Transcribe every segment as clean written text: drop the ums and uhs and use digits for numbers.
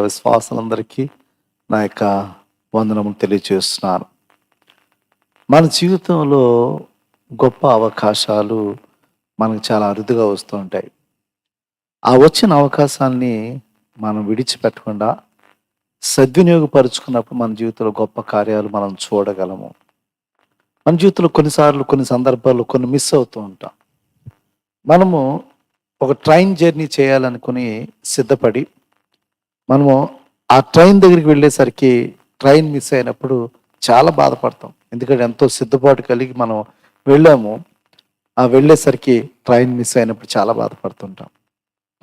విశ్వాసులందరికీ నా యొక్క వందనములు తెలియజేస్తున్నాను. మన జీవితంలో గొప్ప అవకాశాలు మనకు చాలా అరుదుగా వస్తూ ఉంటాయి. ఆ వచ్చిన అవకాశాన్ని మనం విడిచిపెట్టకుండా సద్వినియోగపరుచుకున్నప్పుడు మన జీవితంలో గొప్ప కార్యాలు మనం చూడగలము. మన జీవితంలో కొన్నిసార్లు కొన్ని సందర్భాల్లో కొన్ని మిస్ అవుతూ ఉంటాం. మనము ఒక ట్రైన్ జర్నీ చేయాలనుకుని సిద్ధపడి మనము ఆ ట్రైన్ దగ్గరికి వెళ్ళేసరికి ట్రైన్ మిస్ అయినప్పుడు చాలా బాధపడతాం. ఎందుకంటే ఎంతో సిద్ధపాటు కలిగి మనం వెళ్ళాము. ఆ వెళ్ళేసరికి ట్రైన్ మిస్ అయినప్పుడు చాలా బాధపడుతుంటాం.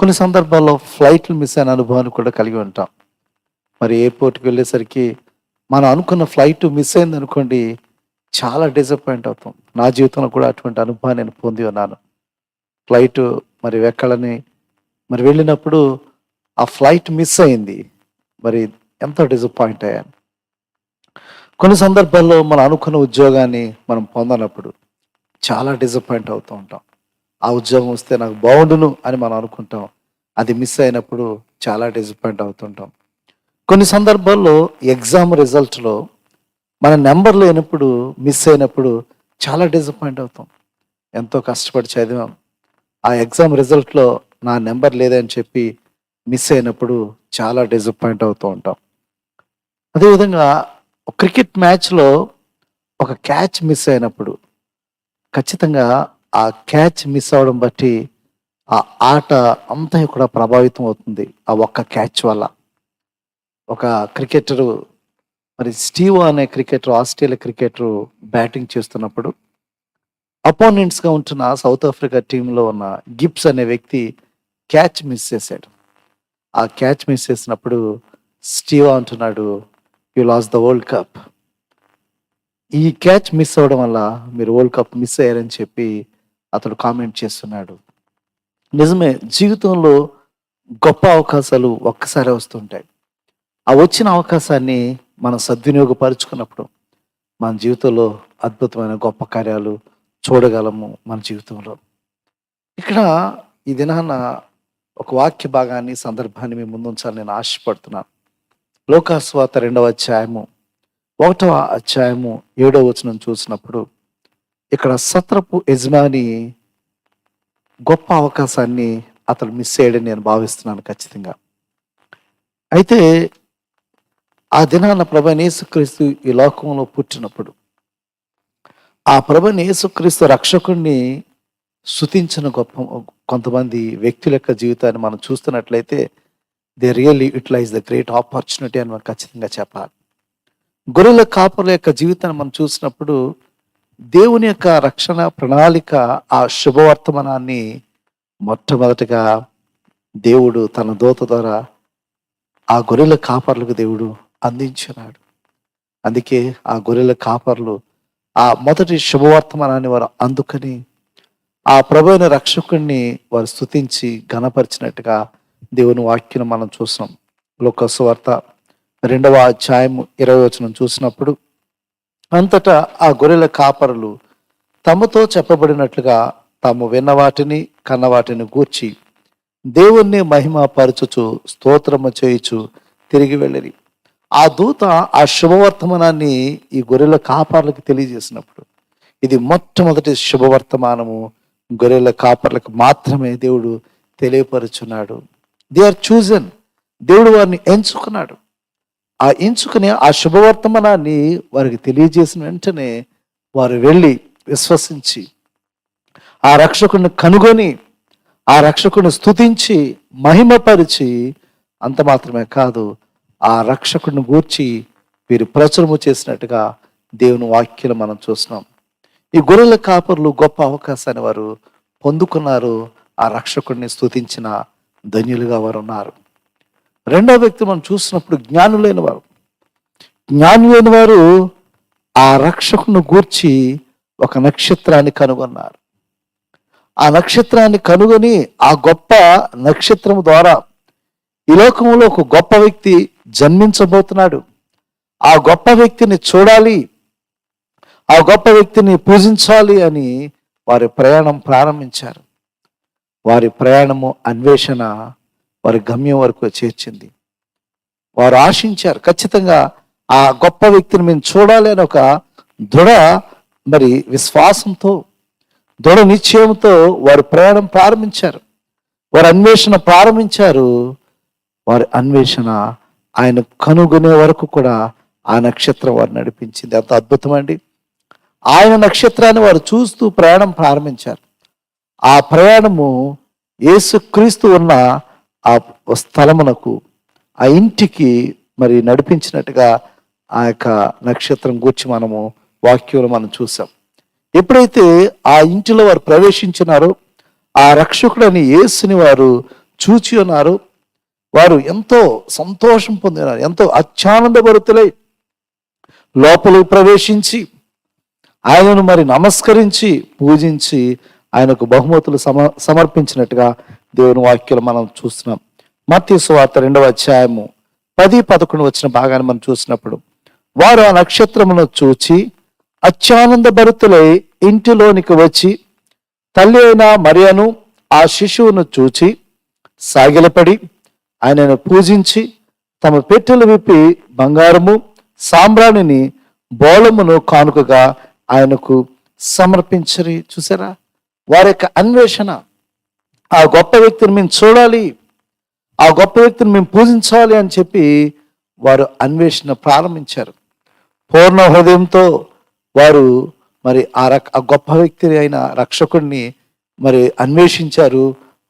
కొన్ని సందర్భాల్లో ఫ్లైట్లు మిస్ అయిన అనుభవాన్ని కూడా కలిగి ఉంటాం. మరి ఎయిర్పోర్ట్కి వెళ్ళేసరికి మనం అనుకున్న ఫ్లైట్ మిస్ అయింది అనుకోండి, చాలా డిసప్పాయింట్ అవుతాం. నా జీవితంలో కూడా అటువంటి అనుభవాన్ని నేను పొంది ఉన్నాను. ఫ్లైట్ మరి ఎక్కడని మరి వెళ్ళినప్పుడు ఆ ఫ్లైట్ మిస్ అయింది. మరి ఎంతో డిసప్పాయింట్ అయ్యాను. కొన్ని సందర్భాల్లో మనం అనుకున్న ఉద్యోగాన్ని మనం పొందనప్పుడు చాలా డిసప్పాయింట్ అవుతూ ఉంటాం. ఆ ఉద్యోగం వస్తే నాకు బాగుండును అని మనం అనుకుంటాం. అది మిస్ అయినప్పుడు చాలా డిసప్పాయింట్ అవుతుంటాం. కొన్ని సందర్భాల్లో ఎగ్జామ్ రిజల్ట్లో మన నెంబర్ లేనప్పుడు మిస్ అయినప్పుడు చాలా డిసప్పాయింట్ అవుతాం. ఎంతో కష్టపడి చదివాం, ఆ ఎగ్జామ్ రిజల్ట్లో నా నెంబర్ లేదని చెప్పి మిస్ అయినప్పుడు చాలా డిసప్పాయింట్ అవుతూ ఉంటాం. అదేవిధంగా క్రికెట్ మ్యాచ్లో ఒక క్యాచ్ మిస్ అయినప్పుడు ఖచ్చితంగా ఆ క్యాచ్ మిస్ అవడం బట్టి ఆ ఆట అంతా కూడా ప్రభావితం అవుతుంది. ఆ ఒక్క క్యాచ్ వల్ల. ఒక క్రికెటరు మరి స్టీవ్ అనే క్రికెటర్, ఆస్ట్రేలియా క్రికెటరు బ్యాటింగ్ చేస్తున్నప్పుడు అపోనెంట్స్గా ఉంటున్న సౌత్ ఆఫ్రికా టీంలో ఉన్న గిబ్స్ అనే వ్యక్తి క్యాచ్ మిస్ చేశాడు. ఆ క్యాచ్ మిస్ చేసినప్పుడు స్టీవ్ అంటున్నాడు, you lost the world cup. ఈ క్యాచ్ మిస్ అవ్వడం వల్ల మీరు వరల్డ్ కప్ మిస్ అయ్యారని చెప్పి అతడు కామెంట్ చేస్తున్నాడు. నిజమే, జీవితంలో గొప్ప అవకాశాలు ఒక్కసారి వస్తుంటాయి. ఆ వచ్చిన అవకాశాన్ని మనం సద్వినియోగపరుచుకున్నప్పుడు మన జీవితంలో అద్భుతమైన గొప్ప కార్యాలు చూడగలము మన జీవితంలో. ఇక్కడ ఈ దినాన ఒక వాక్య భాగాన్ని, సందర్భాన్ని మీ ముందుంచాలని నేను ఆశపడుతున్నాను. లోకాసువార్త 2వ అధ్యాయము 1వ అధ్యాయము 7వ వచనం చూసినప్పుడు ఇక్కడ సత్రపు యజమాని గొప్ప అవకాశాన్ని అతను మిస్ అయ్యాడని నేను భావిస్తున్నాను ఖచ్చితంగా. అయితే ఆ దినాన ప్రభువైన యేసుక్రీస్తు ఈ లోకంలో పుట్టినప్పుడు ఆ ప్రభువైన యేసుక్రీస్తు రక్షకుణ్ణి స్తుతించిన కొంతమంది వ్యక్తుల యొక్క జీవితాన్ని మనం చూస్తున్నట్లయితే they really utilise the great opportunity అని మనం ఖచ్చితంగా చెప్పాలి. గొర్రెల కాపరుల యొక్క జీవితాన్ని మనం చూసినప్పుడు దేవుని యొక్క రక్షణ ప్రణాళిక, ఆ శుభవర్తమానాన్ని మొట్టమొదటిగా దేవుడు తన దూత ద్వారా ఆ గొర్రెల కాపర్లకు దేవుడు అందించినాడు. అందుకే ఆ గొర్రెల కాపర్లు ఆ మొదటి శుభవర్తమానాన్ని వారు అందుకని ఆ ప్రభువైన రక్షకుణ్ణి వారు స్తుతించి ఘనపరిచినట్టుగా దేవుని వాక్యం మనం చూసాం. లోకాసువార్త 2వ అధ్యాయము 20వ వచనం చూసినప్పుడు అంతటా ఆ గొర్రెల కాపరులు తమతో చెప్పబడినట్లుగా తాము విన్న వాటిని కన్న వాటిని గూర్చి దేవుణ్ణి మహిమ పరచుచు స్తోత్రము చేయుచు తిరిగి వెళ్ళిరి. ఆ దూత ఆ శుభవర్తమానాన్ని ఈ గొర్రెల కాపర్లకు తెలియజేసినప్పుడు ఇది మొట్టమొదటి శుభవర్తమానము గొర్రెల కాపర్లకు మాత్రమే దేవుడు తెలియపరుచున్నాడు. They are chosen. దేవుడు వారిని ఎంచుకున్నాడు. ఆ ఎంచుకునే ఆ శుభవర్తమానాన్ని వారికి తెలియజేసిన వెంటనే వారు వెళ్ళి విశ్వసించి ఆ రక్షకుడిని కనుగొని ఆ రక్షకుడిని స్తుతించి మహిమపరిచి అంత మాత్రమే కాదు, ఆ రక్షకుడిని గూర్చి వీరు ప్రచురము చేసినట్టుగా దేవుని వాక్యాలు మనం చూస్తున్నాం. ఈ గొర్రెల కాపర్లు గొప్ప అవకాశాన్ని వారు పొందుకున్నారు. ఆ రక్షకుడిని స్తుతించిన ధన్యులుగా వారు ఉన్నారు. రెండవ వ్యక్తి మనం చూసినప్పుడు జ్ఞానులైన వారు ఆ రక్షకుని గూర్చి ఒక నక్షత్రాన్ని కనుగొన్నారు. ఆ నక్షత్రాన్ని కనుగొని ఆ గొప్ప నక్షత్రం ద్వారా ఈ లోకంలో ఒక గొప్ప వ్యక్తి జన్మించబోతున్నాడు, ఆ గొప్ప వ్యక్తిని చూడాలి, ఆ గొప్ప వ్యక్తిని పూజించాలి అని వారి ప్రయాణం ప్రారంభించారు. వారి ప్రయాణము, అన్వేషణ వారి గమ్యం వరకు చేర్చింది. వారు ఆశించారు. ఖచ్చితంగా ఆ గొప్ప వ్యక్తిని మేము చూడాలి అని ఒక దృఢ విశ్వాసంతో, దృఢ నిశ్చయంతో వారు ప్రయాణం ప్రారంభించారు. వారి అన్వేషణ ప్రారంభించారు. వారి అన్వేషణ ఆయన కనుగొనే వరకు కూడా ఆ నక్షత్రం వారు నడిపించింది. అంత అద్భుతమండి. ఆయన నక్షత్రాన్ని వారు చూస్తూ ప్రయాణం ప్రారంభించారు. ఆ ప్రయాణము యేసుక్రీస్తు ఉన్న ఆ స్థలమునకు, ఆ ఇంటికి నడిపించినట్టుగా ఆ యొక్క నక్షత్రం గూర్చి మనము వాక్యంలో మనం చూసాం. ఎప్పుడైతే ఆ ఇంటిలో వారు ప్రవేశించినారో, ఆ రక్షకుడని యేసుని వారు చూచి ఉన్నారు, వారు ఎంతో సంతోషం పొందినారు. ఎంతో అత్యానందభరితులై లోపలికి ప్రవేశించి ఆయనను నమస్కరించి పూజించి ఆయనకు బహుమతులు సమర్పించినట్టుగా దేవుని వాక్యాలు మనం చూస్తున్నాం. మత్తయి సువార్త 2వ అధ్యాయము 10-11 వచ్చిన భాగాన్ని మనం చూసినప్పుడు, వారు ఆ నక్షత్రమును చూచి అత్యానందభరితులై ఇంటిలోనికి వచ్చి తల్లి అయిన మరియను ఆ శిశువును చూచి సాగిలపడి ఆయనను పూజించి తమ పెట్టెలు విప్పి బంగారము సాంబ్రాణిని బోళమును కానుకగా ఆయనకు సమర్పించరి. చూసారా వారి యొక్క అన్వేషణ. ఆ గొప్ప వ్యక్తిని మేము చూడాలి, ఆ గొప్ప వ్యక్తిని మేము పూజించాలి అని చెప్పి వారు అన్వేషణ ప్రారంభించారు. పూర్ణ హృదయంతో వారు ఆ గొప్ప వ్యక్తి అయిన రక్షకుడిని అన్వేషించారు.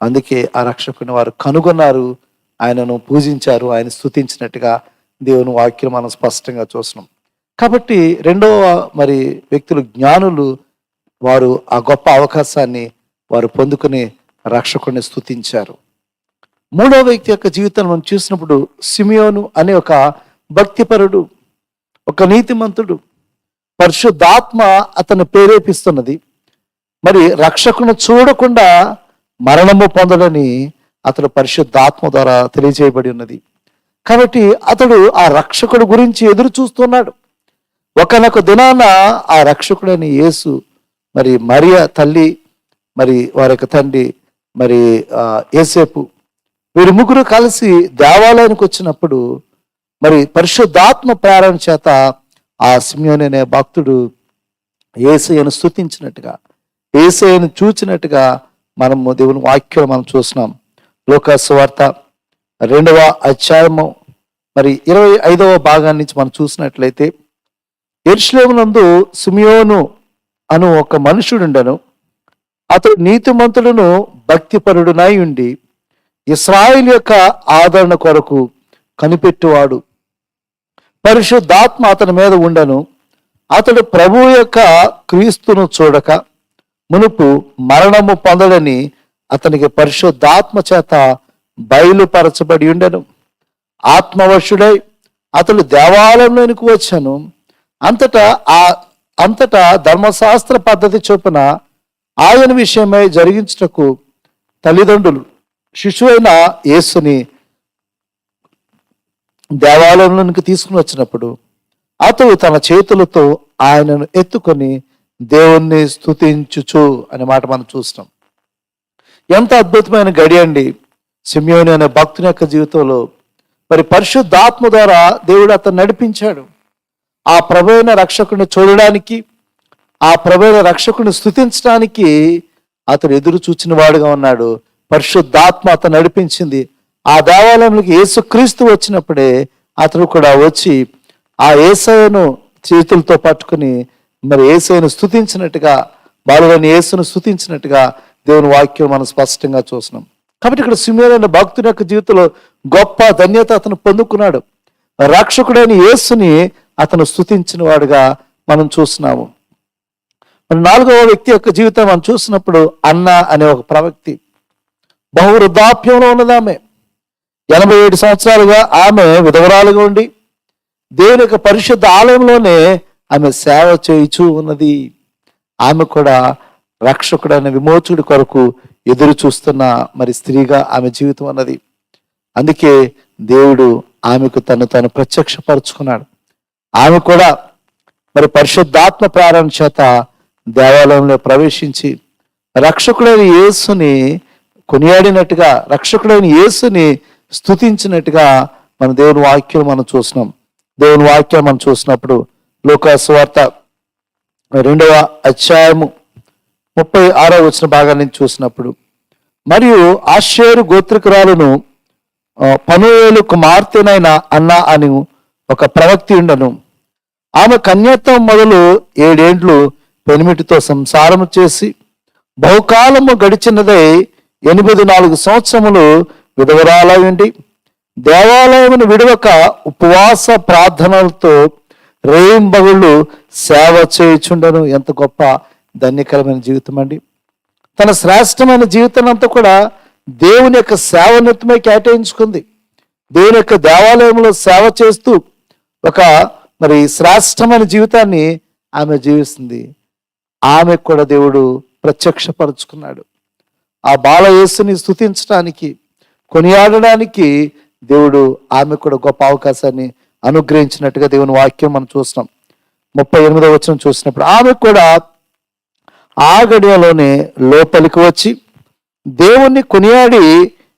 అందుకే ఆ రక్షకుడిని వారు కనుగొన్నారు, ఆయనను పూజించారు, ఆయన స్తుతించినట్టుగా దేవుని వాక్యం మనం స్పష్టంగా చూస్తున్నాం. కాబట్టి రెండవ వ్యక్తులు జ్ఞానులు, వారు ఆ గొప్ప అవకాశాన్ని వారు పొందుకుని రక్షకుడిని స్తుతించారు. మూడవ వ్యక్తి యొక్క జీవితాన్ని మనం చూసినప్పుడు సిమియోను అనే ఒక భక్తిపరుడు, ఒక నీతిమంతుడు. పరిశుద్ధాత్మ అతను ప్రేరేపిస్తున్నది. రక్షకుని చూడకుండా మరణము పొందడని అతడు పరిశుద్ధాత్మ ద్వారా తెలియజేయబడి ఉన్నది. కాబట్టి అతడు ఆ రక్షకుడు గురించి ఎదురు చూస్తున్నాడు. ఒకనొక దినాన ఆ రక్షకుడని యేసు మరియ తల్లి, వారి యొక్క తండ్రి యేసేపు, వీరు ముగ్గురు కలిసి దేవాలయానికి వచ్చినప్పుడు పరిశుద్ధాత్మ ప్రేరణ చేత ఆ సిమియోను అనే భక్తుడు యేసయ్యను స్తుతించినట్టుగా, యేసయ్యను చూచినట్టుగా మనము దేవుని వాక్యం మనం చూస్తున్నాం. లూకా సువార్త 2వ అధ్యాయము 25వ భాగాన్ని నుంచి మనం చూసినట్లయితే, యెరూషలేమునందు సిమియోను అను ఒక మనుషుడుండెను. అతడు నీతిమంతుడును భక్తిపరుడునై ఉండి ఇశ్రాయేలు యొక్క ఆదరణ కొరకు కనిపెట్టువాడు. పరిశుద్ధాత్మ అతని మీద ఉండెను. అతడు ప్రభువు యొక్క క్రీస్తును చూడక మునుపు మరణము పొందడని అతనికి పరిశుద్ధాత్మ చేత బయలుపరచబడి ఉండెను. ఆత్మవశుడై అతడు దేవాలయంలోనికి వచ్చాను. అంతటా ధర్మశాస్త్ర పద్ధతి చొప్పున ఆయన విషయమై జరిగించుటకు తల్లిదండ్రులు శిశువైన యేసుని దేవాలయంలోనికి తీసుకుని వచ్చినప్పుడు అతడు తన చేతులతో ఆయనను ఎత్తుకొని దేవుణ్ణి స్తుతించుచు అనే మాట మనం చూస్తాం. ఎంత అద్భుతమైన గడి అండి సిమియోను అనే భక్తుని యొక్క జీవితంలో. పరిశుద్ధాత్మ ద్వారా దేవుడు అతను నడిపించాడు. ఆ ప్రభువైన రక్షకుని చూడడానికి, ఆ ప్రభువైన రక్షకుని స్తుతించడానికి అతడు ఎదురు చూచిన వాడుగా ఉన్నాడు. పరిశుద్ధాత్మ అతను నడిపించింది. ఆ దేవాలయంలోకి యేసుక్రీస్తు వచ్చినప్పుడే అతడు కూడా వచ్చి ఆ యేసయ్యను చేతులతో పట్టుకుని యేసయ్యను స్తుతించినట్టుగా, బాలుడైన యేసును స్తుతించినట్టుగా దేవుని వాక్యం మనం స్పష్టంగా చూస్తున్నాం. కాబట్టి ఇక్కడ సిమియోను అనే భక్తుని యొక్క జీవితంలో గొప్ప ధన్యత అతను పొందుకున్నాడు. రక్షకుడైన యేసుని అతను స్తుతించిన వాడుగా మనం చూస్తున్నాము. నాలుగవ వ్యక్తి యొక్క జీవితం మనం చూసినప్పుడు అన్న అనే ఒక ప్రవక్తి, బహు వృద్ధాప్యంలో ఉన్నది ఆమె. 87 సంవత్సరాలుగా ఆమె విధవరాలుగా ఉండి దేవుని యొక్క పరిశుద్ధ ఆలయంలోనే ఆమె సేవ చేయుచూ ఉన్నది. ఆమె కూడా రక్షకుడైన విమోచకుడి కొరకు ఎదురు చూస్తున్న స్త్రీగా ఆమె జీవితం అన్నది. అందుకే దేవుడు ఆమెకు తను ప్రత్యక్షపరుచుకున్నాడు. ఆమె కూడా పరిశుద్ధాత్మ ప్రేరణ చేత దేవాలయంలో ప్రవేశించి రక్షకుడైన యేసుని కొనియాడినట్టుగా, రక్షకుడైన యేసుని స్తుతించినట్టుగా మన దేవుని వాక్యం మనం చూస్తున్నాం. దేవుని వాక్యం మనం చూసినప్పుడు లూకా సువార్త 2వ అధ్యాయము 36వ వచన భాగాన్ని చూసినప్పుడు, మరియు ఆషేరు గోత్రికురాలను పనూయేలు కుమార్తెనైన అన్న అని ఒక ప్రవక్తి ఉండను. ఆమె కన్యత్వం మొదలు 7 ఏండ్లు పెనిమిటితో సంసారము చేసి బహుకాలము గడిచినదై 84 సంవత్సరములు విధవరాలై ఉండి దేవాలయమును విడవక ఉపవాస ప్రార్థనలతో రేయింబగుళ్ళు సేవ చేయుచుండను. ఎంత గొప్ప ధన్యకరమైన జీవితం అండి. తన శ్రేష్టమైన జీవితం అంతా కూడా దేవుని యొక్క సేవ నిమిత్తమై కేటాయించుకుంది. దేవుని యొక్క దేవాలయంలో సేవ చేస్తూ ఒక శ్రేష్టమైన జీవితాన్ని ఆమె జీవిస్తుంది. ఆమెకు కూడా దేవుడు ప్రత్యక్షపరుచుకున్నాడు. ఆ బాల యేసుని స్తుతించడానికి, కొనియాడడానికి దేవుడు ఆమె కూడా గొప్ప అవకాశాన్ని అనుగ్రహించినట్టుగా దేవుని వాక్యం మనం చూస్తున్నాం. 38వ వచనం చూసినప్పుడు, ఆమె కూడా ఆ గడియలోనే లోపలికి వచ్చి దేవుణ్ణి కొనియాడి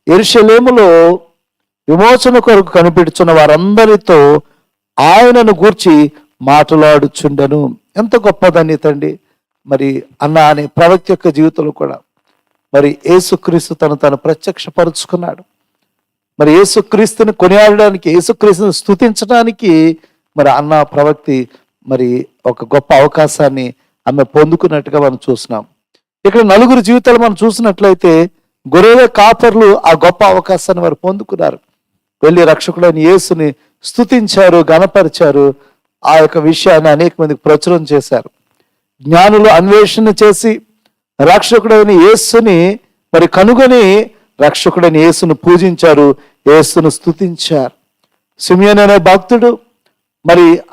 యెరూషలేములో విమోచన కొరకు కనిపెడుచున్న వారందరితో ఆయనను గూర్చి మాట్లాడుచుండెను. ఎంత గొప్ప ధన్యత అండి. అన్న అనే ప్రవక్త యొక్క జీవితంలో కూడా యేసుక్రీస్తు తను ప్రత్యక్షపరుచుకున్నాడు. యేసుక్రీస్తుని కొనియాడడానికి, యేసుక్రీస్తుని స్తుతించడానికి అన్న ప్రవక్తి ఒక గొప్ప అవకాశాన్ని ఆమె పొందుకున్నట్టుగా మనం చూస్తున్నాం. ఇక్కడ 4 జీవితాలు మనం చూసినట్లయితే గొర్రెల కాపర్లు ఆ గొప్ప అవకాశాన్ని వారు పొందుకున్నారు. వెళ్ళి రక్షకుడైన యేసుని స్తుతించారు, గణపరిచారు. ఆ యొక్క విషయాన్ని అనేక మందికి ప్రచురం చేశారు. జ్ఞానులు అన్వేషణ చేసి రక్షకుడైన యేసుని కనుగొని రక్షకుడైన యేసును పూజించారు, యేసును స్తుతించారు. సిమియోను అనే భక్తుడు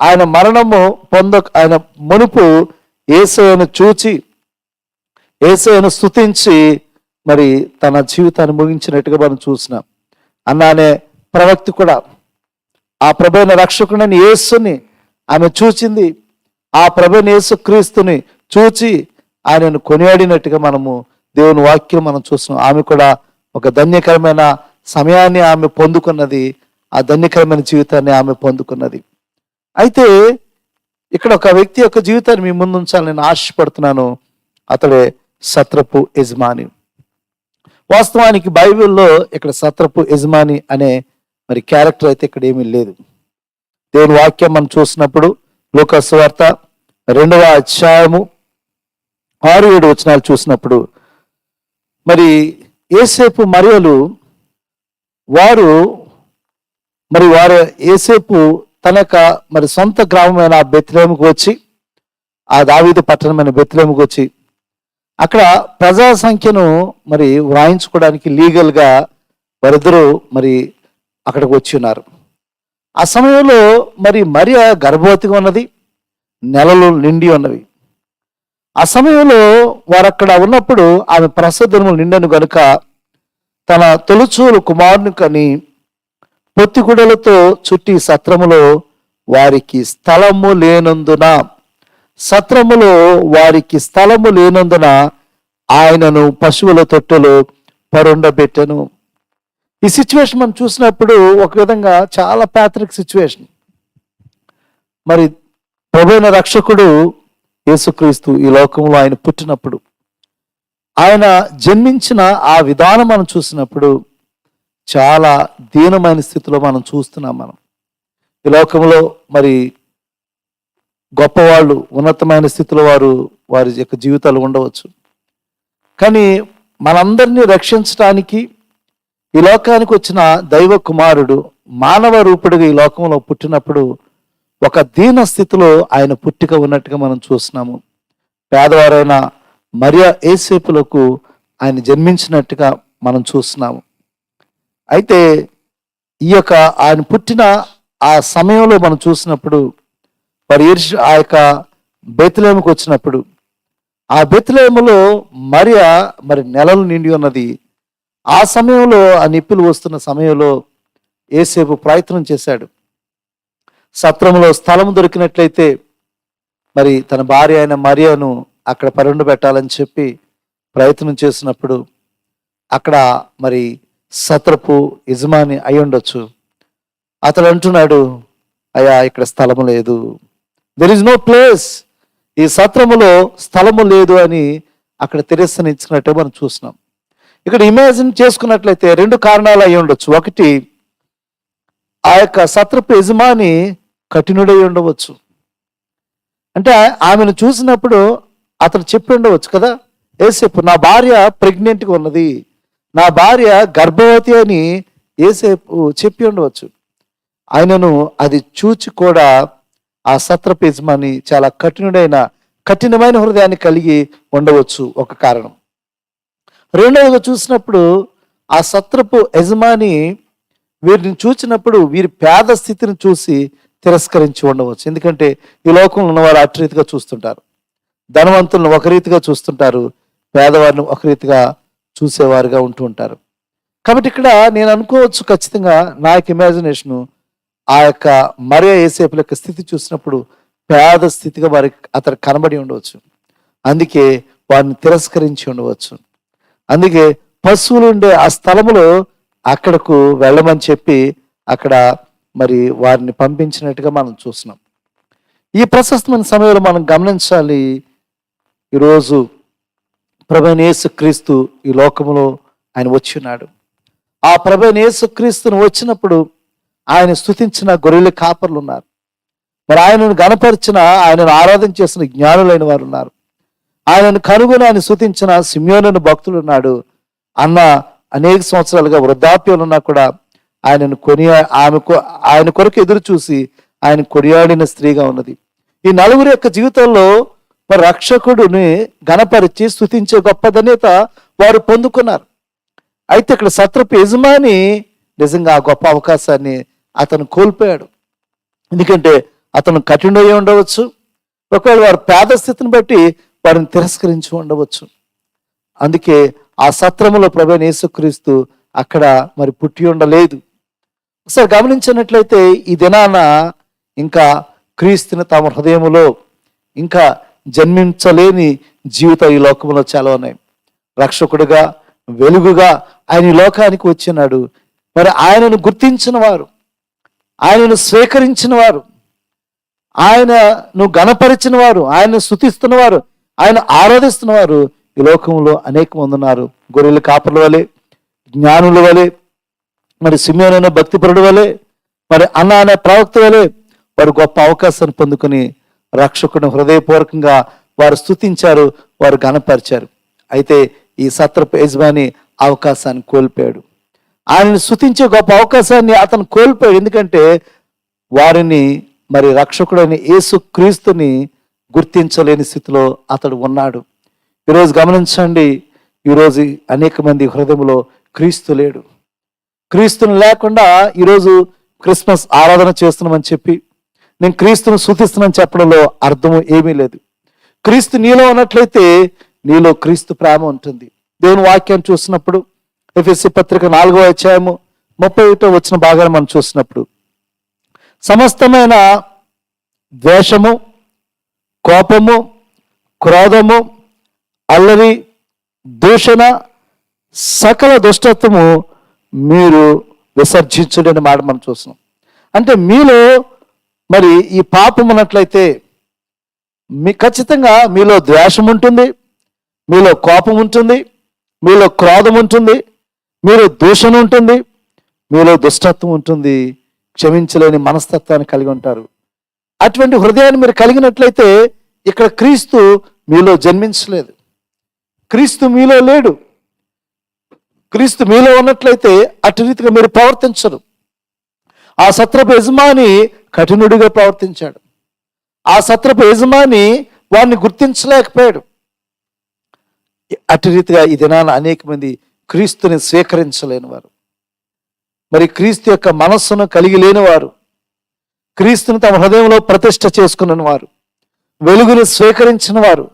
ఆయన మరణము ఆయన మునుపు యేసయ్యను చూచి యేసయ్యను స్తుతించి తన జీవితాన్ని ముగించినట్టుగా మనం చూసినాం. అన్న అనే ప్రవక్తి కూడా ఆ ప్రభువైన రక్షకుడైన యేసుని ఆమె చూచింది. ఆ ప్రభువైన యేసుక్రీస్తుని చూచి ఆయనను కొనియాడినట్టుగా మనము దేవుని వాక్యం మనం చూస్తున్నాం. ఆమె కూడా ఒక ధన్యకరమైన సమయాన్ని ఆమె పొందుకున్నది. ఆ ధన్యకరమైన జీవితాన్ని ఆమె పొందుకున్నది. అయితే ఇక్కడ ఒక వ్యక్తి యొక్క జీవితాన్ని మీ ముందు ఉంచాలని నేను ఆశపడుతున్నాను. అతడే సత్రపు యజమాని. వాస్తవానికి బైబిల్లో ఇక్కడ సత్రపు యజమాని అనే క్యారెక్టర్ అయితే ఇక్కడ ఏమీ లేదు. దేవుని వాక్యం మనం చూసినప్పుడు లూకా సువార్త 2వ అధ్యాయము 6-7 వచనాలు చూసినప్పుడు యేసేపు మరియలు వారు యేసేపు తన యొక్క సొంత గ్రామమైన బెత్లెహేముకు వచ్చి, ఆ దావీదు పట్టణమైన బెత్లెహేముకు వచ్చి అక్కడ ప్రజా సంఖ్యను వ్రాయించుకోవడానికి లీగల్గా వారిద్దరూ అక్కడికి వచ్చి ఉన్నారు. ఆ సమయంలో మరియ గర్భవతిగా ఉన్నది, నెలలు నిండి ఉన్నవి. ఆ సమయంలో వారు అక్కడ ఉన్నప్పుడు ఆమె ప్రసవదినములు నిండను గనుక తన తొలుచూలు కుమారుని కని పొత్తిగుడలతో చుట్టి సత్రములో వారికి స్థలము లేనందున ఆయనను పశువుల తొట్టెలో పరుండబెట్టెను. ఈ సిచ్యువేషన్ మనం చూసినప్పుడు ఒక విధంగా చాలా ప్యాథరిక్ సిచ్యువేషన్. ప్రభువైన రక్షకుడు యేసుక్రీస్తు ఈ లోకంలో ఆయన పుట్టినప్పుడు, ఆయన జన్మించిన ఆ విధానం మనం చూసినప్పుడు చాలా దీనమైన స్థితిలో మనం చూస్తున్నాం. మనం ఈ లోకంలో గొప్పవాళ్ళు, ఉన్నతమైన స్థితిలో వారి యొక్క జీవితాలు ఉండవచ్చు. కానీ మనందరినీ రక్షించడానికి ఈ లోకానికి వచ్చిన దైవ కుమారుడు మానవ రూపుడిగా ఈ లోకంలో పుట్టినప్పుడు ఒక దీన స్థితిలో ఆయన పుట్టిక ఉన్నట్టుగా మనం చూస్తున్నాము. పేదవారైన మరియ యేసేపులకు ఆయన జన్మించినట్టుగా మనం చూస్తున్నాము. అయితే ఈ యొక్క ఆయన పుట్టిన ఆ సమయంలో మనం చూసినప్పుడు ఆ యొక్క బెత్లెహేముకు వచ్చినప్పుడు ఆ బెత్లెహేములో మరియ నెలలు నిండి ఉన్నది. ఆ సమయంలో ఆ నిప్పులు వస్తున్న సమయంలో యేసేపు ప్రయత్నం చేశాడు. సత్రంలో స్థలం దొరికినట్లయితే తన భార్య అయిన మరియను అక్కడ పరుండబెట్టాలని చెప్పి ప్రయత్నం చేసినప్పుడు అక్కడ సత్రపు యజమాని అయి ఉండొచ్చు. అతడు అంటున్నాడు, అయ్యా ఇక్కడ స్థలము లేదు, దెర్ ఇస్ నో ప్లేస్, ఈ సత్రములో స్థలము లేదు అని అక్కడ తెరెస్సని ఇచ్చినట్టే మనం చూస్తున్నాం. ఇక్కడ ఇమాజిన్ చేసుకున్నట్లయితే 2 కారణాలు అయి ఉండొచ్చు. ఒకటి, ఆ యొక్క సత్రపు యజమాని కఠినుడై ఉండవచ్చు. అంటే ఆమెను చూసినప్పుడు అతను చెప్పి ఉండవచ్చు కదా, యేసేపు నా భార్య ప్రెగ్నెంట్గా ఉన్నది, నా భార్య గర్భవతి అని యేసేపు చెప్పి ఉండవచ్చు. ఆయనను అది చూచి కూడా ఆ సత్రపు యజమాని చాలా కఠినమైన హృదయాన్ని కలిగి ఉండవచ్చు, ఒక కారణం. రెండవగా చూసినప్పుడు ఆ సత్రపు యజమాని వీరిని చూసినప్పుడు వీరి పేద స్థితిని చూసి తిరస్కరించి ఉండవచ్చు. ఎందుకంటే ఈ లోకంలో ఉన్నవారు అటు రీతిగా చూస్తుంటారు, ధనవంతులను ఒక రీతిగా చూస్తుంటారు, పేదవారిని ఒక రీతిగా చూసేవారుగా ఉంటూ ఉంటారు. కాబట్టి ఇక్కడ నేను అనుకోవచ్చు ఖచ్చితంగా, నా యొక్క ఇమాజినేషను, ఆ యొక్క మరియ యేసేపుల యొక్క స్థితి చూసినప్పుడు పేద స్థితిగా అతను కనబడి ఉండవచ్చు. అందుకే వారిని తిరస్కరించి ఉండవచ్చు. అందుకే పశువులు ఉండే ఆ స్థలములో అక్కడకు వెళ్ళమని చెప్పి అక్కడ మరి వారిని పంపించినట్టుగా మనం చూస్తున్నాం. ఈ ప్రశస్తమైన సమయంలో మనం గమనించాలి, ఈరోజు ప్రభువైన యేసుక్రీస్తు ఈ లోకములో ఆయన వచ్చి ఉన్నాడు. ఆ ప్రభువైన యేసుక్రీస్తును వచ్చినప్పుడు ఆయన స్తుతించిన గొర్రెల కాపర్లు ఉన్నారు. మరి ఆయనను గణపరిచిన, ఆయనను ఆరాధన చేసిన జ్ఞానులైన వారు ఉన్నారు. ఆయనను కనుగొని ఆయన స్తుతించిన సిమ్యోను భక్తులు ఉన్నాడు. అన్న అనేక సంవత్సరాలుగా వృద్ధాప్యంలో ఉన్నా కూడా ఆయనను ఆయన కొరకు ఎదురు చూసి ఆయన కొనియాడిన స్త్రీగా ఉన్నది. ఈ నలుగురు యొక్క జీవితంలో మరి రక్షకుడిని గణపరిచి స్తుతించే గొప్ప ధన్యత వారు పొందుకున్నారు. అయితే ఇక్కడ సత్రపు యజమాని నిజంగా ఆ గొప్ప అవకాశాన్ని అతను కోల్పోయాడు. ఎందుకంటే అతను కఠినయ్యి ఉండవచ్చు, ఒకవేళ వారి పేద స్థితిని బట్టి వారిని తిరస్కరించి ఉండవచ్చు. అందుకే ఆ సత్రములో ప్రభువైన యేసుక్రీస్తు అక్కడ మరి పుట్టి ఉండలేదు. ఒకసారి గమనించినట్లయితే ఈ దినాన ఇంకా క్రీస్తుని తమ హృదయములో ఇంకా జన్మించలేని జీవితం ఈ లోకంలో చాలా ఉన్నాయి. రక్షకుడుగా, వెలుగుగా ఆయన ఈ లోకానికి వచ్చినాడు. మరి ఆయనను గుర్తించిన వారు, ఆయనను స్వీకరించిన వారు, ఆయనను గణపరిచిన వారు, ఆయనను స్తుతిస్తున్న వారు, ఆయన ఆరాధిస్తున్న వారు ఈ లోకంలో అనేక మంది ఉన్నారు. గొర్రెల కాపర్ల వలె, జ్ఞానుల వలె, మరి సిమ్యోను అనే భక్తిపరుడు వలె, మరి అన్న అనే ప్రవక్త వలె వారు గొప్ప అవకాశాన్ని పొందుకుని రక్షకుని హృదయపూర్వకంగా వారు స్తుతించారు, వారు గణపరిచారు. అయితే ఈ సత్రపు యజమాని అవకాశాన్ని కోల్పోయాడు. ఆయనను స్తుతించే గొప్ప అవకాశాన్ని అతను కోల్పోయాడు. ఎందుకంటే వారిని మరి రక్షకుడైన యేసుక్రీస్తుని గుర్తించలేని స్థితిలో అతడు ఉన్నాడు. ఈరోజు గమనించండి, ఈరోజు అనేక మంది హృదయంలో క్రీస్తు లేడు. క్రీస్తుని లేకుండా ఈరోజు క్రిస్మస్ ఆరాధన చేస్తున్నామని చెప్పి నేను క్రీస్తును స్తుతిస్తున్నానని చెప్పడంలో అర్థము ఏమీ లేదు. క్రీస్తు నీలో ఉన్నట్లయితే నీలో క్రీస్తు ప్రేమ ఉంటుంది. దేవుని వాక్యాన్ని చూసినప్పుడు ఎఫెసీ పత్రిక 4వ అధ్యాయము 31వ వచన భాగాన్ని మనం చూసినప్పుడు సమస్తమైన ద్వేషము, కోపము, క్రోధము, అల్లరి, దూషణ, సకల దుష్టత్వము మీరు విసర్జించుడు అనే మాట మనం చూస్తున్నాం. అంటే మీలో మరి ఈ పాపం ఉన్నట్లయితే ఖచ్చితంగా మీలో ద్వేషం ఉంటుంది, మీలో కోపం ఉంటుంది, మీలో క్రోధం ఉంటుంది, మీలో దూషణ ఉంటుంది, మీలో దుష్టత్వం ఉంటుంది, క్షమించలేని మనస్తత్వాన్ని కలిగి ఉంటారు. అటువంటి హృదయాన్ని మీరు కలిగినట్లయితే ఇక్కడ క్రీస్తు మీలో జన్మించలేదు, క్రీస్తు మీలో లేడు. క్రీస్తు మీలో ఉన్నట్లయితే అటు రీతిగా మీరు ప్రవర్తించరు. ఆ సత్రపు యజమాని కఠినుడిగా ప్రవర్తించాడు. ఆ సత్రపు యజమాని వారిని గుర్తించలేకపోయాడు. అటు రీతిగా ఈ దినాన అనేక మంది క్రీస్తుని స్వీకరించలేని వారు, మరి క్రీస్తు యొక్క మనస్సును కలిగి లేని వారు, క్రీస్తుని తమ హృదయంలో ప్రతిష్ఠ చేసుకున్న వారు, వెలుగును స్వీకరించిన వారు,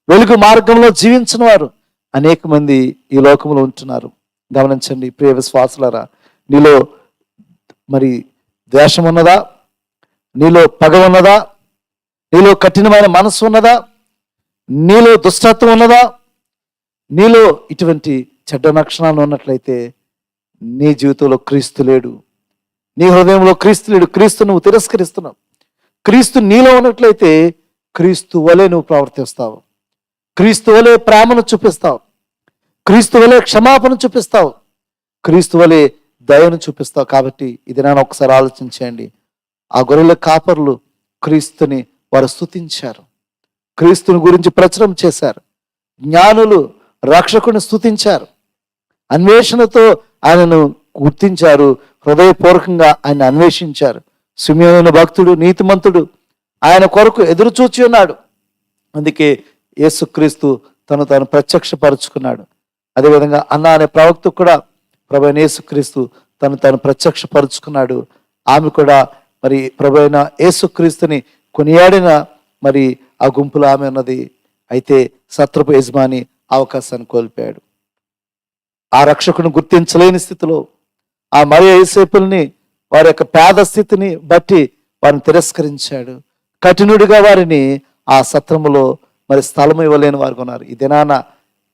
వెలుగు మార్గంలో జీవించిన వారు అనేక మంది ఈ లోకంలో ఉంటున్నారు. గమనించండి ప్రియ విశ్వాసులారా, నీలో మరి ద్వేషం ఉన్నదా? నీలో పగ ఉన్నదా? నీలో కఠినమైన మనస్సు ఉన్నదా? నీలో దుష్టత్వం ఉన్నదా? నీలో ఇటువంటి చెడ్డ లక్షణాలు ఉన్నట్లయితే నీ జీవితంలో క్రీస్తు లేడు. నీ హృదయంలో క్రీస్తు లేడు, క్రీస్తు నువ్వు తిరస్కరిస్తున్నావు. క్రీస్తు నీలో ఉన్నట్లయితే క్రీస్తు వలె నువ్వు ప్రవర్తిస్తావు, క్రీస్తు వలె ప్రేమను చూపిస్తావు, క్రీస్తు వలె క్షమాపణ చూపిస్తావు, క్రీస్తు వలె దయను చూపిస్తావు. కాబట్టి ఇది నేను ఒకసారి ఆలోచించండి. ఆ గొర్రెల కాపర్లు క్రీస్తుని వారు స్తుతించారు, క్రీస్తుని గురించి ప్రచురం చేశారు. జ్ఞానులు రక్షకుని స్తుతించారు, అన్వేషణతో ఆయనను గుర్తించారు, హృదయపూర్వకంగా ఆయన అన్వేషించారు. సిమియోను భక్తుడు, నీతిమంతుడు ఆయన కొరకు ఎదురు చూచి ఉన్నాడు. అందుకే యేసుక్రీస్తు తాను ప్రత్యక్షపరుచుకున్నాడు. అదేవిధంగా అన్న అనే ప్రవక్త కూడా ప్రభు అయిన యేసుక్రీస్తు తాను ప్రత్యక్షపరుచుకున్నాడు. ఆమె కూడా మరి ప్రభు అయిన యేసుక్రీస్తుని కొనియాడిన మరి ఆ గుంపులో ఆమె ఉన్నది. అయితే సత్రపు యజమాని అవకాశాన్ని కోల్పోయాడు. ఆ రక్షకుని గుర్తించలేని స్థితిలో ఆ మరియ యోసేపుల్ని వారి యొక్క పేద స్థితిని బట్టి వారిని తిరస్కరించాడు. కఠినుడిగా వారిని ఆ సత్రములో మరి స్థలం ఇవ్వలేని వారు ఉన్నారు. ఈ దినాన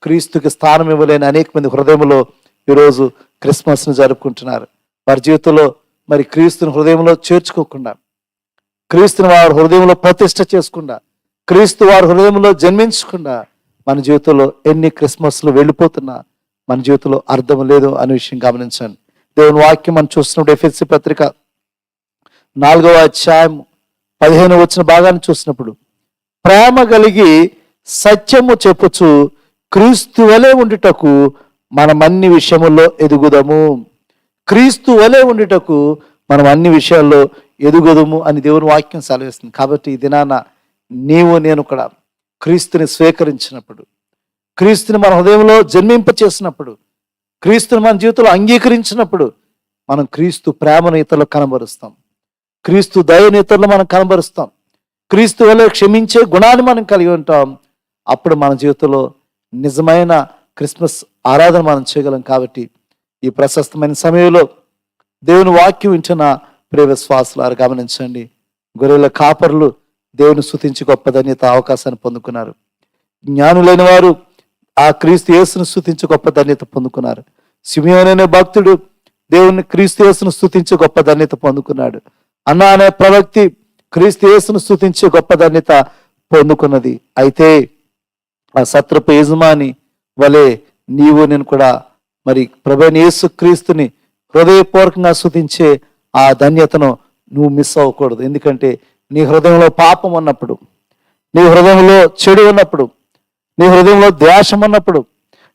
క్రీస్తుకి స్థానం ఇవ్వలేని అనేక మంది హృదయంలో ఈరోజు క్రిస్మస్ను జరుపుకుంటున్నారు. వారి జీవితంలో మరి క్రీస్తుని హృదయంలో చేర్చుకోకుండా, క్రీస్తుని వారి హృదయంలో ప్రతిష్ఠ చేసుకుండా, క్రీస్తు వారి హృదయంలో జన్మించకుండా మన జీవితంలో ఎన్ని క్రిస్మస్లు వెళ్ళిపోతున్నా మన జీవితంలో అర్థం లేదు అనే విషయం గమనించండి. దేవుని వాక్యం మనం చూసినప్పుడు ఎఫెసీ పత్రిక 4వ అధ్యాయం 15 వచ్చిన భాగాన్ని చూసినప్పుడు, ప్రేమ కలిగి సత్యము చెప్పుచు క్రీస్తు వలె ఉండుటకు మనం అన్ని విషయముల్లో ఎదుగుదము. క్రీస్తు వలె ఉండుటకు మనం అన్ని విషయాల్లో ఎదుగుదము అని దేవుని వాక్యం సెలవిస్తుంది. కాబట్టి ఈ దినాన నీవు నేను కూడా క్రీస్తుని స్వీకరించినప్పుడు, క్రీస్తుని మన హృదయంలో జన్మింప చేసినప్పుడు, క్రీస్తుని మన జీవితంలో అంగీకరించినప్పుడు మనం క్రీస్తు ప్రేమను ఇతరులకు కనబరుస్తాం, క్రీస్తు దయను ఇతరులు మనం కనబరుస్తాం, క్రీస్తు వలె క్షమించే గుణాన్ని మనం కలిగి ఉంటాం. అప్పుడు మన జీవితంలో నిజమైన క్రిస్మస్ ఆరాధన మనం చేయగలం. కాబట్టి ఈ ప్రశస్తమైన సమయంలో దేవుని వాక్యం వింటున్న ప్రియ విశ్వాసులారు గమనించండి. గొర్రెల కాపరులు దేవుని స్తుతించి గొప్ప ధన్యత అవకాశాన్ని పొందుకున్నారు. జ్ఞానులైన వారు ఆ క్రీస్తు యేసును స్తుతించి గొప్ప ధన్యత పొందుకున్నారు. సిమియోను అనే భక్తుడు దేవుని క్రీస్తు యేసును స్తుతించి గొప్ప ధన్యత పొందుకున్నాడు. అన్న అనే ప్రవక్తి క్రీస్తు యేసును స్తుతించి గొప్ప ధన్యత పొందుకున్నది. అయితే ఆ సత్రపు యజమాని వలె నీవు నేను కూడా మరి ప్రభువైన యేసు క్రీస్తుని హృదయపూర్వకంగా స్తుతించే ఆ ధన్యతను నువ్వు మిస్ అవ్వకూడదు. ఎందుకంటే నీ హృదయంలో పాపం ఉన్నప్పుడు, నీ హృదయంలో చెడు ఉన్నప్పుడు, నీ హృదయంలో ద్వేషం ఉన్నప్పుడు,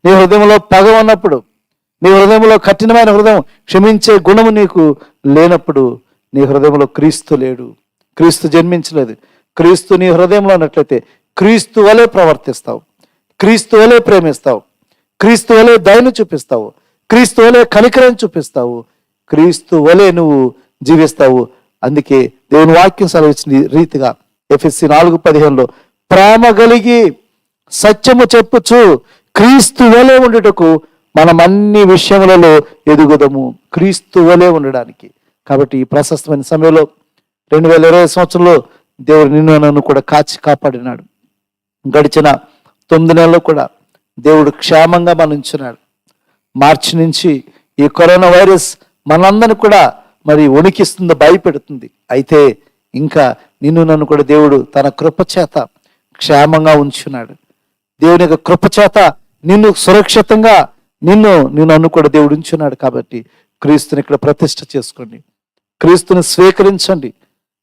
నీ హృదయంలో పగ ఉన్నప్పుడు, నీ హృదయంలో కఠినమైన హృదయం, క్షమించే గుణము నీకు లేనప్పుడు నీ హృదయంలో క్రీస్తు లేడు, క్రీస్తు జన్మించలేదు. క్రీస్తు నీ హృదయంలో ఉన్నట్లయితే క్రీస్తు వలె ప్రవర్తిస్తావు, క్రీస్తు వలె ప్రేమిస్తావు, క్రీస్తు వలె దయను చూపిస్తావు, క్రీస్తు వలె కనికరం చూపిస్తావు, క్రీస్తు వలె నువ్వు జీవిస్తావు. అందుకే దేవుని వాక్యం సెలవిచ్చిన రీతిగా ఎఫెసీ 4:15 ప్రేమ కలిగి సత్యము చెప్పుచు క్రీస్తు వలె ఉండుటకు మనం అన్ని విషయములలో ఎదుగుదము. క్రీస్తు వలె ఉండడానికి. కాబట్టి ఈ ప్రశస్తమైన సమయంలో 2020 సంవత్సరంలో దేవుడు నిన్ను నన్ను కూడా కాపాడినాడు. గడిచిన 9 నెలలు కూడా దేవుడు క్షేమంగా మనం ఉంచున్నాడు. మార్చి నుంచి ఈ కరోనా వైరస్ మనందరినీ కూడా మరి వణికిస్తుంది, భయపెడుతుంది. అయితే ఇంకా నిన్ను నన్ను కూడా దేవుడు తన కృపచేత క్షేమంగా ఉంచున్నాడు. దేవుని యొక్క కృపచేత నిన్ను సురక్షితంగా నిన్ను నన్ను కూడా దేవుడు ఉంచున్నాడు. కాబట్టి క్రీస్తుని ఇక్కడ ప్రతిష్ఠ చేసుకోండి, క్రీస్తుని స్వీకరించండి.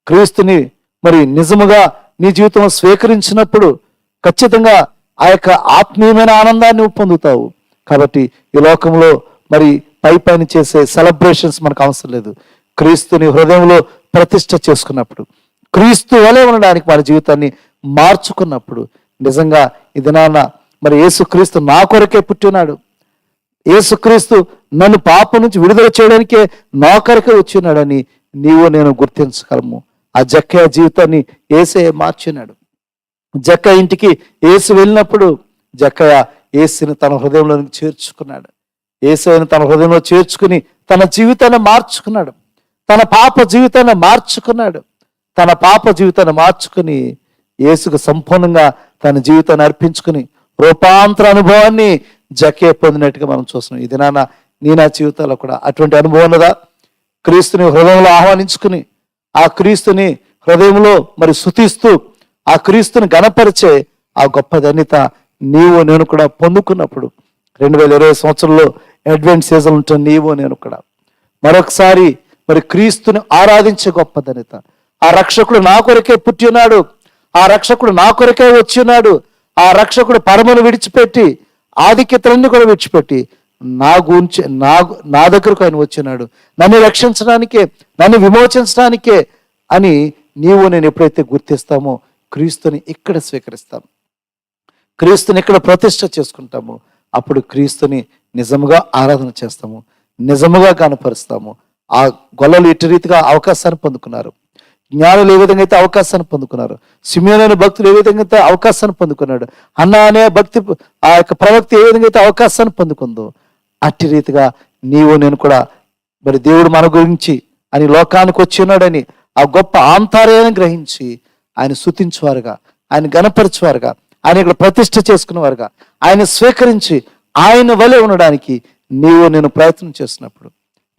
క్రీస్తుని మరి నిజముగా నీ జీవితంలో స్వీకరించినప్పుడు ఖచ్చితంగా ఆ యొక్క ఆత్మీయమైన ఆనందాన్ని నువ్వు పొందుతావు. కాబట్టి ఈ లోకంలో మరి పైన చేసే సెలబ్రేషన్స్ మనకు అవసరం లేదు. క్రీస్తుని హృదయంలో ప్రతిష్ఠ చేసుకున్నప్పుడు, క్రీస్తు వలె ఉండడానికి మన జీవితాన్ని మార్చుకున్నప్పుడు నిజంగా ఈ దినాన మరి యేసుక్రీస్తు నా కొరకే పుట్టినాడు, యేసుక్రీస్తు నన్ను పాపం నుంచి విడుదల చేయడానికే నా కొరకే వచ్చినాడని నీవు నేను గుర్తించగలము. ఆ జక్కయ్య జీవితాన్ని యేసే మార్చినాడు. జక్కయ్య ఇంటికి యేసు వెళ్ళినప్పుడు జక్కయ్య యేసుని తన హృదయంలోనికి చేర్చుకున్నాడు. యేసుని తన హృదయంలో చేర్చుకుని తన జీవితాన్ని మార్చుకున్నాడు, తన పాప జీవితాన్ని మార్చుకున్నాడు. తన పాప జీవితాన్ని మార్చుకుని యేసుకు సంపూర్ణంగా తన జీవితాన్ని అర్పించుకుని రూపాంతర అనుభవాన్ని జక్కయ్య పొందినట్టుగా మనం చూస్తున్నాం. ఇది నా జీవితాల్లో కూడా అటువంటి అనుభవం ఉన్నదా? క్రీస్తుని హృదయంలో ఆహ్వానించుకుని ఆ క్రీస్తుని హృదయంలో మరి స్తుతిస్తూ ఆ క్రీస్తుని గణపరిచే ఆ గొప్ప ధన్యత నీవు నేను కూడా పొందుకున్నప్పుడు 2020 సంవత్సరంలో అడ్వెంట్ సీజన్ ఉంటుంది. నీవు నేను కూడా మరొకసారి మరి క్రీస్తుని ఆరాధించే గొప్ప ధన్యత. ఆ రక్షకుడు నా కొరకే పుట్టి ఉన్నాడు, ఆ రక్షకుడు నా కొరకే వచ్చి ఉన్నాడు, ఆ రక్షకుడు పరమను విడిచిపెట్టి ఆధిక్యతలన్నీ కూడా విడిచిపెట్టి నా గురించి నా దగ్గరకు ఆయన వచ్చినాడు, నన్ను రక్షించడానికే, నన్ను విమోచించడానికే అని నీవు నేను ఎప్పుడైతే గుర్తిస్తామో క్రీస్తుని ఇక్కడ స్వీకరిస్తాం, క్రీస్తుని ఇక్కడ ప్రతిష్ఠ చేసుకుంటాము, అప్పుడు క్రీస్తుని నిజముగా ఆరాధన చేస్తాము, నిజముగా కనపరుస్తాము. ఆ గొల్లలు ఇటు రీతిగా అవకాశాన్ని పొందుకున్నారు, జ్ఞానులు ఏ విధంగా అయితే అవకాశాన్ని పొందుకున్నారు, సిమియోను అనే భక్తులు ఏ విధంగా అయితే అవకాశాన్ని పొందుకున్నాడు, అన్న అనే భక్తి ఆ యొక్క ప్రవక్త ఏ విధంగా అయితే అవకాశాన్ని పొందుకుందో అట్టి రీతిగా నీవు నేను కూడా మరి దేవుడు మన గురించి అని లోకానికి వచ్చి ఉన్నాడని ఆ గొప్ప ఆంతర్యాన్ని గ్రహించి ఆయన స్తుతించువారుగా, ఆయన గణపరచువారుగా, ఆయన ఇక్కడ ప్రతిష్ఠ చేసుకునేవారుగా, ఆయన స్వీకరించి ఆయన వలె ఉండడానికి నీవు నేను ప్రయత్నం చేసినప్పుడు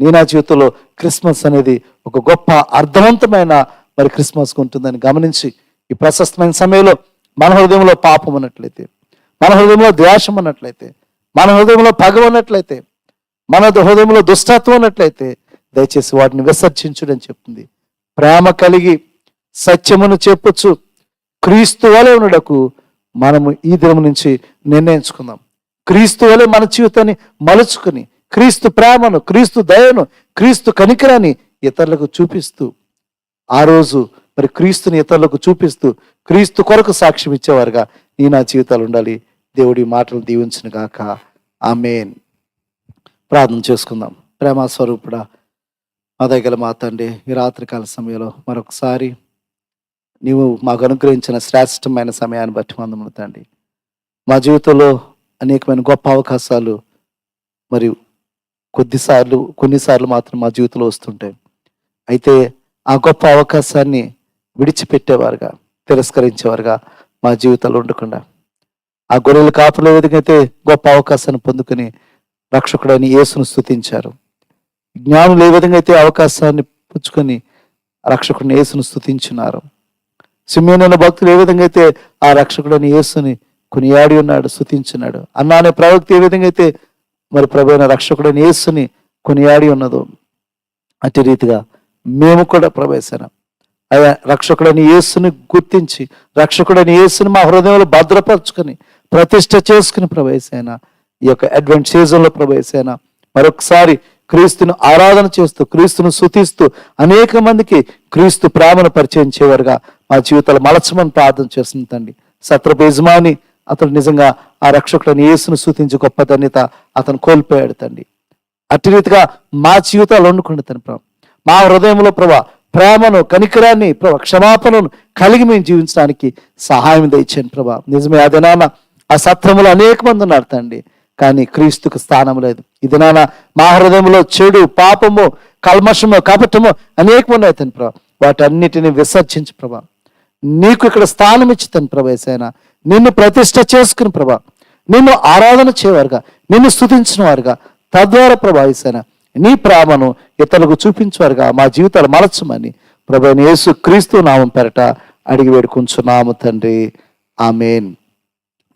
నా జీవితంలో క్రిస్మస్ అనేది ఒక గొప్ప అర్థవంతమైన మరి క్రిస్మస్గా ఉంటుందని గమనించి ఈ ప్రశస్తమైన సమయంలో మన హృదయంలో పాపం ఉన్నట్లయితే, మన హృదయంలో ద్వేషం ఉన్నట్లయితే, మన హృదయంలో పగ ఉన్నట్లయితే, మన హృదయంలో దుష్టత్వం ఉన్నట్లయితే దయచేసి వాటిని విసర్జించుడని చెప్తుంది. ప్రేమ కలిగి సత్యమును చెప్పొచ్చు క్రీస్తు వలె ఉండడకు మనము ఈ దినం నుంచి నిర్ణయించుకుందాం. క్రీస్తు వలె మన జీవితాన్ని మలుచుకుని క్రీస్తు ప్రేమను, క్రీస్తు దయను, క్రీస్తు కనికరాన్ని ఇతరులకు చూపిస్తూ ఆ రోజు మరి క్రీస్తుని ఇతరులకు చూపిస్తూ క్రీస్తు కొరకు సాక్ష్యం ఇచ్చేవారుగా నా జీవితాలు ఉండాలి. దేవుడి మాటలు దీవించును గాక. ఆమేన్. ప్రార్థన చేసుకుందాం. ప్రేమ స్వరూపుడా, మా దగ్గర మా తండ్రి, ఈ రాత్రికాల సమయంలో మరొకసారి నీవు మాకు అనుగ్రహించిన శ్రేష్టమైన సమయాన్ని బట్టి వందములు తండ్రి. మా జీవితంలో అనేకమైన గొప్ప అవకాశాలు మరియు కొన్నిసార్లు మాత్రం మా జీవితంలో వస్తుంటాయి. అయితే ఆ గొప్ప అవకాశాన్ని విడిచిపెట్టేవారుగా, తిరస్కరించేవారుగా మా జీవితాలు ఉండకుండా ఆ గొర్రెల కాపుల విధంగా అయితే గొప్ప అవకాశాన్ని పొందుకొని రక్షకుడని యేసును స్తుతించారు, జ్ఞానులు ఏ విధంగా అయితే అవకాశాన్ని పుచ్చుకొని రక్షకుడిని యేసును స్తుతించున్నారు, సిమియోను భక్తులు ఏ విధంగా అయితే ఆ రక్షకుడని యేసుని కొనియాడి ఉన్నాడు, స్తుతించున్నాడు, అన్న అనే ప్రవక్త ఏ విధంగా అయితే మరి ప్రభువైన రక్షకుడని యేసుని కొనియాడి ఉన్నదో అట్టి రీతిగా మేము కూడా ప్రవేశన అయ్యా రక్షకుడని యేసుని గుర్తించి రక్షకుడని యేసుని మా హృదయంలో భద్రపరచుకొని ప్రతిష్ఠ చేసుకుని ప్రవేశైన ఈ యొక్క అడ్వెంట్ సీజన్లో ప్రవేశైన మరొకసారి క్రీస్తును ఆరాధన చేస్తూ క్రీస్తును స్తుతిస్తూ అనేక మందికి క్రీస్తు ప్రేమను పరిచయం చేయవారుగా మా జీవితాలు మలచమని ప్రార్థన చేస్తుంది తండ్రి. సత్రపు యజమాని అతను నిజంగా ఆ రక్షకుడని యేసును స్తుతించి గొప్ప ధన్యత అతను కోల్పోయాడు తండ్రి. అట్టి రీతిగా మా జీవితాలు వండుకోండి తండ్రి ప్రభా. మా హృదయంలో ప్రభా ప్రేమను, కనికరాన్ని, ప్రభా క్షమాపణను కలిగి మేము జీవించడానికి సహాయం దయచేయండి ప్రభా. నిజమే ఆ దినాన ఆ సత్రములో అనేక మంది ఉన్నారు తండ్రి, కానీ క్రీస్తుకు స్థానం లేదు. ఈ దినాన మా హృదయంలో చెడు, పాపము, కల్మషము, కపటము అనేకం ఉన్నాయి తండ్రి ప్రభా. వాటన్నిటిని విసర్జించి ప్రభా నీకు ఇక్కడ స్థానం ఇచ్చి తండ్రి ప్రభా యేసయ్యా నిన్ను ప్రతిష్ఠ చేసుకుని ప్రభా నిన్ను ఆరాధన చేయవారుగా, నిన్ను స్తుతించిన వారుగా, తద్వారా ప్రభా యేసయ్యా నీ ప్రేమను ఇతరులకు చూపించేవారుగా మా జీవితాలు మలచమని ప్రభువైన యేసు క్రీస్తు నామం పేరట అడిగి వేడుకుంటున్నాము తండ్రి. ఆమేన్.